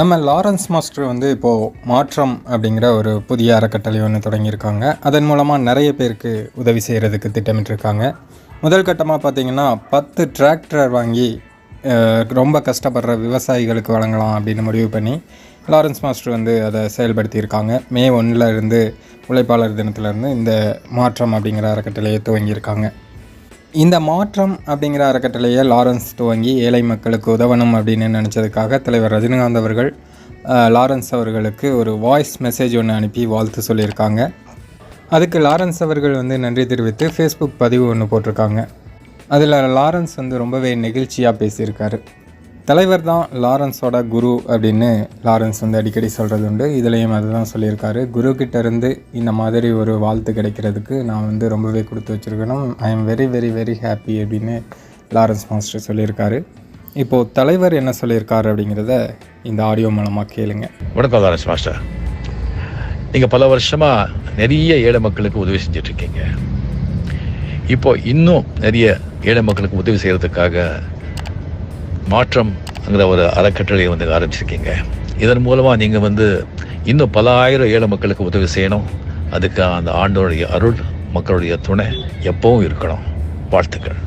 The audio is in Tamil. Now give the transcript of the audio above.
நம்ம லாரன்ஸ் மாஸ்டர் வந்து இப்போது மாற்றம் அப்படிங்கிற ஒரு புதிய அறக்கட்டளை ஒன்று தொடங்கியிருக்காங்க. அதன் மூலமாக நிறைய பேருக்கு உதவி செய்கிறதுக்கு திட்டமிட்டிருக்காங்க. முதல் கட்டமாக பார்த்திங்கன்னா 10 டிராக்டர் வாங்கி ரொம்ப கஷ்டப்படுற விவசாயிகளுக்கு வழங்கலாம் அப்படின்னு முடிவு பண்ணி லாரன்ஸ் மாஸ்டர் வந்து அதை செயல்படுத்தியிருக்காங்க. மே 1 உழைப்பாளர் தினத்திலேருந்து இந்த மாற்றம் அப்படிங்கிற அறக்கட்டளையை துவங்கியிருக்காங்க. இந்த மாற்றம் அப்படிங்கிற அறக்கட்டளையை லாரன்ஸ் துவங்கி ஏழை மக்களுக்கு உதவணும் அப்படின்னு நினச்சதுக்காக தலைவர் ரஜினிகாந்த் அவர்கள் லாரன்ஸ் அவர்களுக்கு ஒரு வாய்ஸ் மெசேஜ் ஒன்று அனுப்பி வாழ்த்து சொல்லியிருக்காங்க. அதுக்கு லாரன்ஸ் அவர்கள் வந்து நன்றி தெரிவித்து ஃபேஸ்புக் பதிவு ஒன்று போட்டிருக்காங்க. அதில் லாரன்ஸ் வந்து ரொம்பவே நெகிழ்ச்சியாக பேசியிருக்காரு. தலைவர் தான் லாரன்ஸோட குரு அப்படின்னு லாரன்ஸ் வந்து அடிக்கடி சொல்கிறது உண்டு. இதுலேயும் அதுதான் சொல்லியிருக்காரு. குருக்கிட்டேருந்து இந்த மாதிரி ஒரு வாழ்த்து கிடைக்கிறதுக்கு நான் வந்து ரொம்பவே கொடுத்து வச்சுருக்கணும். I am very very very happy அப்படின்னு லாரன்ஸ் மாஸ்டர் சொல்லியிருக்காரு. இப்போது தலைவர் என்ன சொல்லியிருக்காரு அப்படிங்கிறத இந்த ஆடியோ மூலமாக கேளுங்க. வணக்கம் லாரன்ஸ் மாஸ்டர். நீங்கள் பல வருஷமாக நிறைய ஏழை மக்களுக்கு உதவி செஞ்சிட்ருக்கீங்க. இப்போ இன்னும் நிறைய ஏழை மக்களுக்கு உதவி செய்கிறதுக்காக மாற்றம்ங்கிற ஒரு அறக்கட்டளையை வந்து ஆரம்பிச்சிருக்கீங்க. இதன் மூலமாக நீங்கள் வந்து இன்னும் பல ஆயிரம் ஏழை மக்களுக்கு உதவி செய்யணும். அதுக்கு அந்த ஆண்டோடைய அருள், மக்களுடைய துணை எப்பவும் இருக்கணும். வாழ்த்துக்கள்.